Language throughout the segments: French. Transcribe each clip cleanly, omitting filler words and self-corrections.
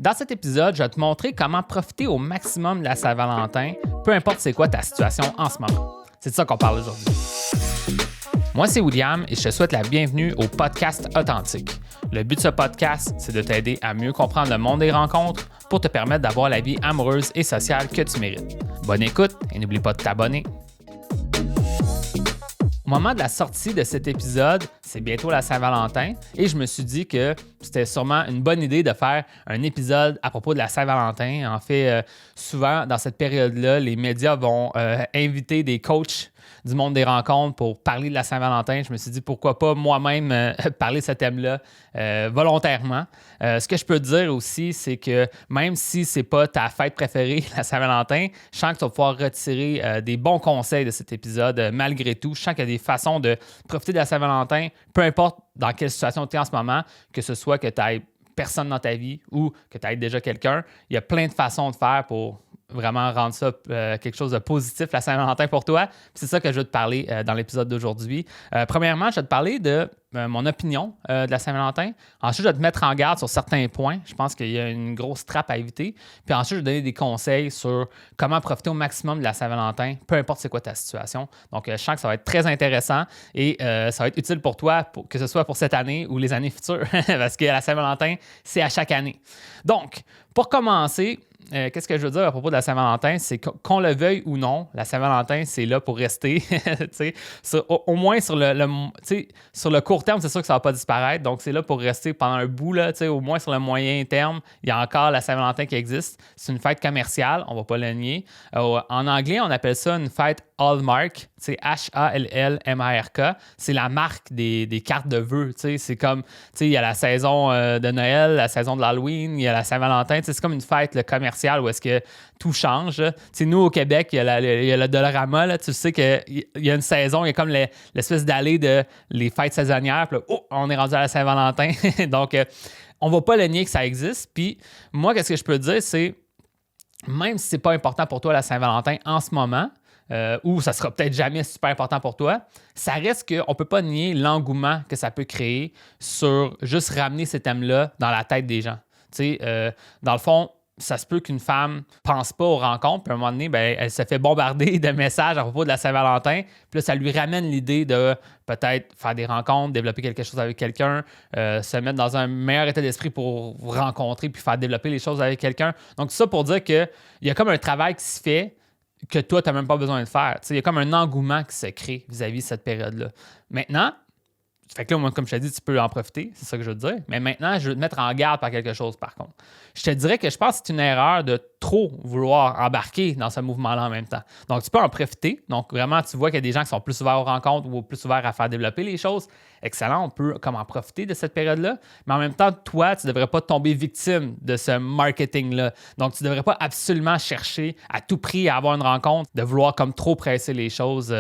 Dans cet épisode, je vais te montrer comment profiter au maximum de la Saint-Valentin, peu importe c'est quoi ta situation en ce moment. C'est de ça qu'on parle aujourd'hui. Moi, c'est William et je te souhaite la bienvenue au podcast Authentique. Le but de ce podcast, c'est de t'aider à mieux comprendre le monde des rencontres pour te permettre d'avoir la vie amoureuse et sociale que tu mérites. Bonne écoute et n'oublie pas de t'abonner. Au moment de la sortie de cet épisode, c'est bientôt la Saint-Valentin et je me suis dit que c'était sûrement une bonne idée de faire un épisode à propos de la Saint-Valentin. En fait, souvent dans cette période-là, les médias vont inviter des coachs du monde des rencontres pour parler de la Saint-Valentin. Je me suis dit pourquoi pas moi-même parler de ce thème-là volontairement. Ce que je peux te dire aussi, c'est que même si c'est pas ta fête préférée, la Saint-Valentin, je sens que tu vas pouvoir retirer des bons conseils de cet épisode malgré tout. Je sens qu'il y a des façons de profiter de la Saint-Valentin, peu importe dans quelle situation tu es en ce moment, que ce soit que tu aies personne dans ta vie ou que tu aies déjà quelqu'un. Il y a plein de façons de faire pour vraiment rendre ça quelque chose de positif, la Saint-Valentin pour toi. Puis c'est ça que je vais te parler dans l'épisode d'aujourd'hui. Premièrement, je vais te parler de mon opinion de la Saint-Valentin. Ensuite, je vais te mettre en garde sur certains points. Je pense qu'il y a une grosse trappe à éviter. Puis ensuite, je vais te donner des conseils sur comment profiter au maximum de la Saint-Valentin, peu importe c'est quoi ta situation. Donc, je sens que ça va être très intéressant et ça va être utile pour toi, que ce soit pour cette année ou les années futures, parce que la Saint-Valentin, c'est à chaque année. Donc, pour commencer, qu'est-ce que je veux dire à propos de la Saint-Valentin? C'est qu'on le veuille ou non, la Saint-Valentin, c'est là pour rester. Au moins sur le court terme, c'est sûr que ça ne va pas disparaître. Donc, c'est là pour rester pendant un bout. Là, au moins sur le moyen terme, il y a encore la Saint-Valentin qui existe. C'est une fête commerciale, on ne va pas le nier. En anglais, on appelle ça une fête Hallmark. C'est Hallmark. C'est la marque des cartes de vœux. C'est comme, il y a la saison de Noël, la saison de l'Halloween, il y a la Saint-Valentin. C'est comme une fête commerciale où est-ce que tout change. Nous, au Québec, il y a le Dollarama. Là, tu sais qu'il y a une saison, il y a comme l'espèce d'allée de les fêtes saisonnières. Puis là, on est rendu à la Saint-Valentin. Donc, on ne va pas le nier que ça existe. Puis moi, qu'est-ce que je peux te dire, c'est même si ce n'est pas important pour toi la Saint-Valentin en ce moment, ou ça sera peut-être jamais super important pour toi, ça reste qu'on ne peut pas nier l'engouement que ça peut créer sur juste ramener ces thèmes-là dans la tête des gens. Dans le fond, ça se peut qu'une femme pense pas aux rencontres, puis à un moment donné, elle se fait bombarder de messages à propos de la Saint-Valentin, puis là, ça lui ramène l'idée de peut-être faire des rencontres, développer quelque chose avec quelqu'un, se mettre dans un meilleur état d'esprit pour vous rencontrer puis faire développer les choses avec quelqu'un. Donc, ça pour dire qu'il y a comme un travail qui se fait que toi, tu n'as même pas besoin de faire. Il y a comme un engouement qui se crée vis-à-vis de cette période-là. Maintenant, fait que là, moi, comme je t'ai dit, tu peux en profiter, c'est ça que je veux te dire. Mais maintenant, je veux te mettre en garde par quelque chose, par contre. Je te dirais que je pense que c'est une erreur de trop vouloir embarquer dans ce mouvement-là en même temps. Donc, tu peux en profiter. Donc, vraiment, tu vois qu'il y a des gens qui sont plus ouverts aux rencontres ou plus ouverts à faire développer les choses. Excellent, on peut comme en profiter de cette période-là. Mais en même temps, toi, tu ne devrais pas tomber victime de ce marketing-là. Donc, tu ne devrais pas absolument chercher à tout prix à avoir une rencontre, de vouloir comme trop presser les choses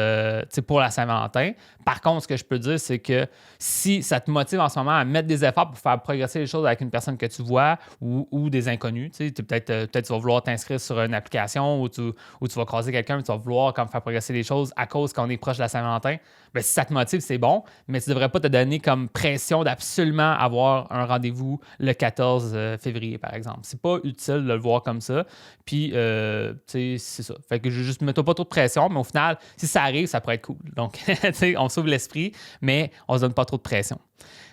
pour la Saint-Valentin. Par contre, ce que je peux dire, c'est que si ça te motive en ce moment à mettre des efforts pour faire progresser les choses avec une personne que tu vois ou des inconnus, peut-être tu vas vouloir t'inscrire sur une application ou tu vas croiser quelqu'un et tu vas vouloir comme faire progresser les choses à cause qu'on est proche de la Saint-Valentin, si ça te motive, c'est bon, mais tu ne devrais pas te donner comme pression d'absolument avoir un rendez-vous le 14 février, par exemple. C'est pas utile de le voir comme ça. Puis, c'est ça. Fait que juste ne mets-toi pas trop de pression, mais au final, si ça arrive, ça pourrait être cool. Donc, on s'ouvre l'esprit, mais on se donne pas trop de pression.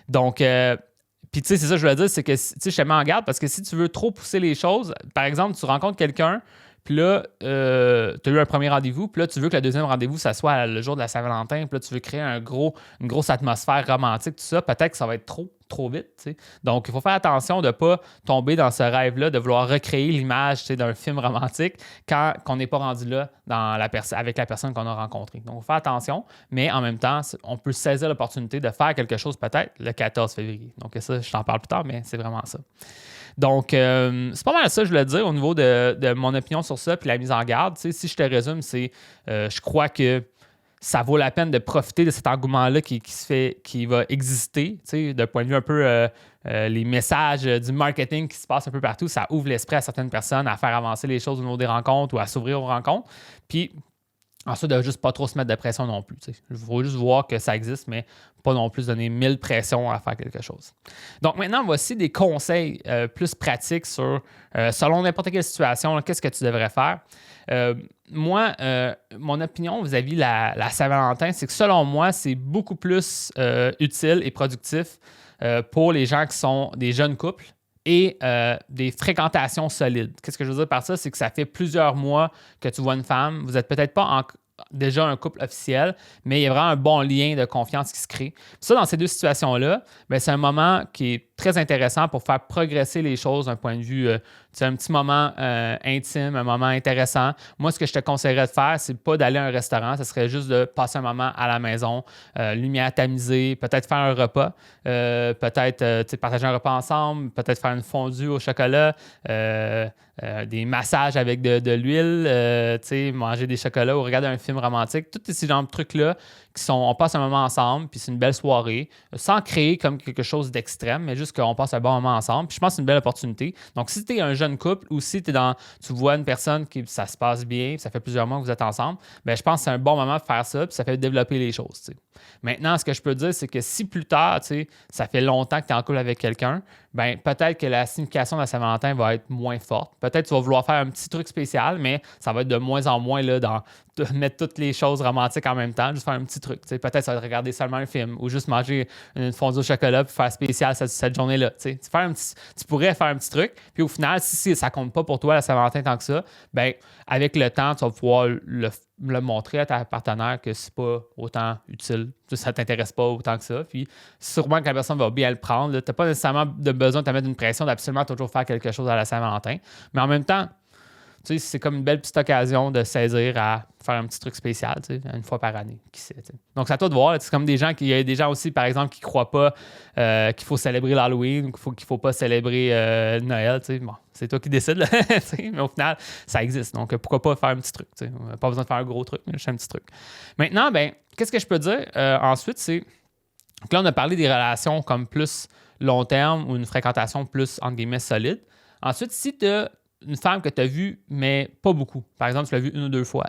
Donc, puis, c'est ça que je voulais dire, c'est que, je te mets en garde parce que si tu veux trop pousser les choses, par exemple, tu rencontres quelqu'un, puis là, tu as eu un premier rendez-vous, puis là, tu veux que le deuxième rendez-vous, ça soit le jour de la Saint-Valentin, puis là, tu veux créer une grosse atmosphère romantique, tout ça, peut-être que ça va être trop vite, tu sais. Donc, il faut faire attention de ne pas tomber dans ce rêve-là, de vouloir recréer l'image d'un film romantique quand on n'est pas rendu là avec la personne qu'on a rencontrée. Donc, il faut faire attention, mais en même temps, on peut saisir l'opportunité de faire quelque chose peut-être le 14 février. Donc, ça, je t'en parle plus tard, mais c'est vraiment ça. Donc, c'est pas mal ça, je voulais dire, au niveau de mon opinion sur ça, puis la mise en garde. Si je te résume, c'est je crois que ça vaut la peine de profiter de cet engouement-là qui va exister, d'un point de vue un peu les messages du marketing qui se passe un peu partout. Ça ouvre l'esprit à certaines personnes à faire avancer les choses au niveau des rencontres ou à s'ouvrir aux rencontres. Puis, Ensuite, de juste pas trop se mettre de pression non plus. Il faut juste voir que ça existe, mais pas non plus donner 1000 pressions à faire quelque chose. Donc maintenant, voici des conseils plus pratiques sur, selon n'importe quelle situation, là, qu'est-ce que tu devrais faire. Moi, mon opinion vis-à-vis la Saint-Valentin, c'est que selon moi, c'est beaucoup plus utile et productif pour les gens qui sont des jeunes couples et des fréquentations solides. Qu'est-ce que je veux dire par ça? C'est que ça fait plusieurs mois que tu vois une femme. Vous n'êtes peut-être pas déjà un couple officiel, mais il y a vraiment un bon lien de confiance qui se crée. Ça, dans ces deux situations-là, bien, c'est un moment qui est très intéressant pour faire progresser les choses d'un point de vue, un petit moment intime, un moment intéressant. Moi, ce que je te conseillerais de faire, c'est pas d'aller à un restaurant, ce serait juste de passer un moment à la maison, lumière tamisée, peut-être faire un repas, peut-être partager un repas ensemble, peut-être faire une fondue au chocolat, des massages avec de l'huile, manger des chocolats ou regarder un film romantique. Tous ces genres de trucs-là on passe un moment ensemble, puis c'est une belle soirée, sans créer comme quelque chose d'extrême, mais juste qu'on passe un bon moment ensemble. Puis je pense que c'est une belle opportunité. Donc, si tu es un jeune couple ou si tu vois une personne qui ça se passe bien, ça fait plusieurs mois que vous êtes ensemble, bien, je pense que c'est un bon moment de faire ça, puis ça fait développer les choses. T'sais. Maintenant, ce que je peux dire, c'est que si plus tard, ça fait longtemps que tu es en couple avec quelqu'un, ben peut-être que la signification de la Saint-Valentin va être moins forte. Peut-être que tu vas vouloir faire un petit truc spécial, mais ça va être de moins en moins là, de mettre toutes les choses romantiques en même temps, juste faire un petit truc. Peut-être ça va être regarder seulement un film ou juste manger une fondue au chocolat puis faire spécial cette journée-là. Tu pourrais faire un petit truc, puis au final, si ça compte pas pour toi la Saint-Valentin tant que ça, ben avec le temps, tu vas pouvoir le montrer à ta partenaire que c'est pas autant utile, ça t'intéresse pas autant que ça. Puis sûrement que la personne va bien le prendre. Tu n'as pas nécessairement besoin de te mettre une pression d'absolument toujours faire quelque chose à la Saint-Valentin. Mais en même temps, c'est comme une belle petite occasion de saisir à faire un petit truc spécial, une fois par année. Qui sait, donc, c'est à toi de voir. C'est comme il y a des gens aussi, par exemple, qui ne croient pas qu'il faut célébrer l'Halloween ou qu'il ne faut pas célébrer Noël. Bon, c'est toi qui décides, là, mais au final, ça existe. Donc, pourquoi pas faire un petit truc? Pas besoin de faire un gros truc, mais juste un petit truc. Maintenant, ben, qu'est-ce que je peux dire ensuite? C'est que là, on a parlé des relations comme plus long terme ou une fréquentation plus, entre guillemets, solide. Ensuite, si tu as une femme que tu as vue, mais pas beaucoup. Par exemple, tu l'as vue 1 ou 2 fois.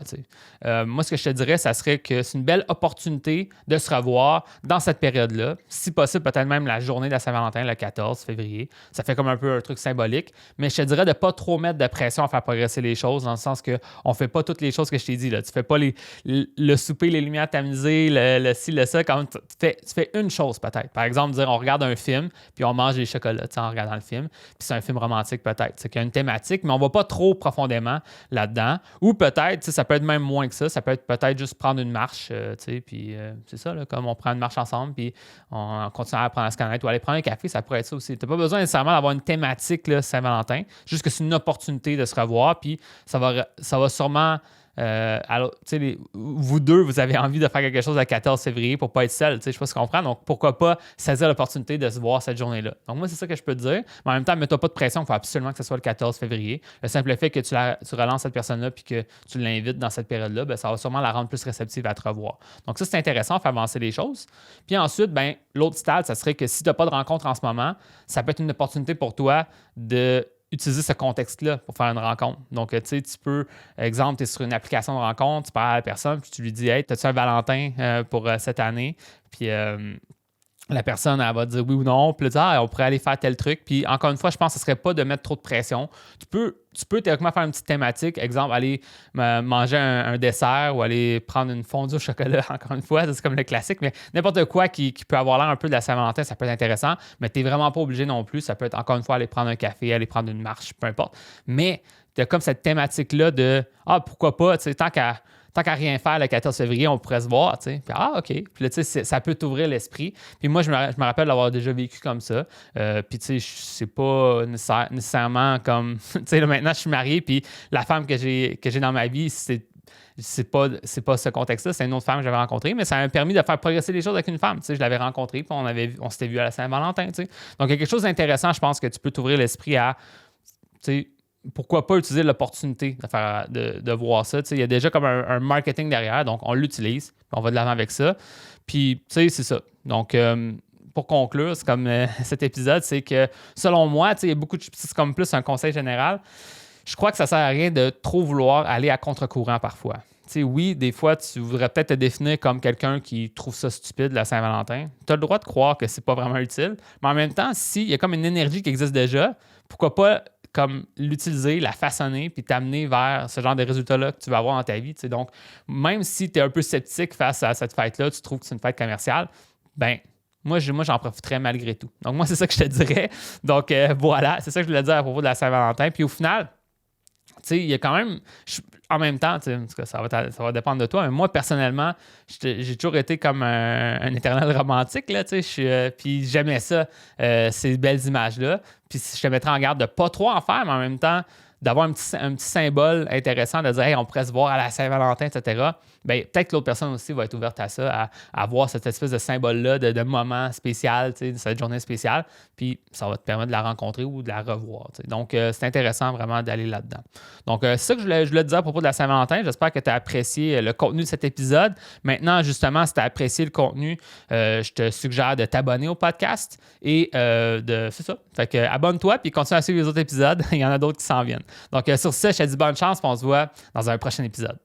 Moi, ce que je te dirais, ça serait que c'est une belle opportunité de se revoir dans cette période-là. Si possible, peut-être même la journée de la Saint-Valentin, le 14 février. Ça fait comme un peu un truc symbolique. Mais je te dirais de ne pas trop mettre de pression à faire progresser les choses, dans le sens qu'on ne fait pas toutes les choses que je t'ai dit. Là. Tu ne fais pas le souper, les lumières tamisées, le ci, le ça. Quand tu fais une chose peut-être. Par exemple, dire on regarde un film, puis on mange des chocolats en regardant le film. Puis c'est un film romantique peut-être. C'est qu'il y a une thématique, mais on ne va pas trop profondément là-dedans. Ou peut-être, ça peut être même moins que ça. Ça peut être peut-être juste prendre une marche, puis c'est ça, là, comme on prend une marche ensemble, puis on continue à apprendre à se connaître ou aller prendre un café, ça pourrait être ça aussi. Tu n'as pas besoin nécessairement d'avoir une thématique là, Saint-Valentin, juste que c'est une opportunité de se revoir, puis ça va sûrement... vous deux, vous avez envie de faire quelque chose le 14 février pour ne pas être seul, je ne sais pas si tu comprends. Donc, pourquoi pas saisir l'opportunité de se voir cette journée-là? Donc, moi, c'est ça que je peux te dire. Mais en même temps, mets-toi pas de pression. Il faut absolument que ce soit le 14 février. Le simple fait que tu relances cette personne-là puis que tu l'invites dans cette période-là, ben, ça va sûrement la rendre plus réceptive à te revoir. Donc, ça, c'est intéressant, faire avancer les choses. Puis ensuite, ben, l'autre stade, ça serait que si tu n'as pas de rencontre en ce moment, ça peut être une opportunité pour toi de utiliser ce contexte-là pour faire une rencontre. Donc, tu peux, exemple, tu es sur une application de rencontre, tu parles à la personne, puis tu lui dis « Hey, as-tu un Valentin pour cette année? » Puis la personne, elle va te dire oui ou non. Puis là, on pourrait aller faire tel truc. Puis encore une fois, je pense que ce ne serait pas de mettre trop de pression. Tu peux théoriquement faire une petite thématique. Exemple, aller manger un dessert ou aller prendre une fondue au chocolat, encore une fois. C'est comme le classique. Mais n'importe quoi qui peut avoir l'air un peu de la Saint-Valentin, ça peut être intéressant. Mais tu n'es vraiment pas obligé non plus. Ça peut être, encore une fois, aller prendre un café, aller prendre une marche, peu importe. Mais tu as comme cette thématique-là de « Ah, pourquoi pas, tant qu'à rien faire le 14 février, on pourrait se voir, tu sais. Puis, OK. Puis là, tu sais, ça peut t'ouvrir l'esprit. Puis moi, je me rappelle d'avoir déjà vécu comme ça. Puis, tu sais, c'est pas nécessairement comme... Tu sais, là, maintenant, je suis marié, puis la femme que j'ai dans ma vie, c'est pas ce contexte-là, c'est une autre femme que j'avais rencontrée, mais ça m'a permis de faire progresser les choses avec une femme. Tu sais, je l'avais rencontrée, puis on s'était vu à la Saint-Valentin, tu sais. Donc, il y a quelque chose d'intéressant, je pense, que tu peux t'ouvrir l'esprit à... Tu sais, pourquoi pas utiliser l'opportunité de voir ça. Il y a déjà comme un marketing derrière, donc on l'utilise, on va de l'avant avec ça. Puis, tu sais, c'est ça. Donc, pour conclure, c'est comme cet épisode, c'est que selon moi, il y a beaucoup de... C'est comme plus un conseil général. Je crois que ça ne sert à rien de trop vouloir aller à contre-courant parfois. sais, oui, des fois, tu voudrais peut-être te définir comme quelqu'un qui trouve ça stupide, la Saint-Valentin. Tu as le droit de croire que c'est pas vraiment utile. Mais en même temps, s'il y a comme une énergie qui existe déjà, pourquoi pas comme l'utiliser, la façonner, puis t'amener vers ce genre de résultats-là que tu vas avoir dans ta vie. Tu sais. Donc, même si tu es un peu sceptique face à cette fête-là, tu trouves que c'est une fête commerciale, ben moi, j'en profiterais malgré tout. Donc, moi, c'est ça que je te dirais. Donc, voilà, c'est ça que je voulais dire à propos de la Saint-Valentin. Puis au final, tu sais, il y a quand même, en même temps, tu sais, en tout cas, ça va dépendre de toi, mais moi, personnellement, j'ai toujours été comme un éternel romantique, là, tu sais, puis j'aimais ça, ces belles images-là. Puis je te mettrais en garde de pas trop en faire, mais en même temps, d'avoir un petit symbole intéressant, de dire, hey, on pourrait se voir à la Saint-Valentin, etc. Bien, peut-être que l'autre personne aussi va être ouverte à ça, à voir cette espèce de symbole-là, de moment spécial, tu sais, cette journée spéciale. Puis ça va te permettre de la rencontrer ou de la revoir. Tu sais. Donc, c'est intéressant vraiment d'aller là-dedans. Donc, c'est ça que je voulais te dire à propos de la Saint-Valentin. J'espère que tu as apprécié le contenu de cet épisode. Maintenant, justement, si tu as apprécié le contenu, je te suggère de t'abonner au podcast et c'est ça. Fait que abonne-toi puis continue à suivre les autres épisodes. Il y en a d'autres qui s'en viennent. Donc, sur ce, je te dis bonne chance et on se voit dans un prochain épisode.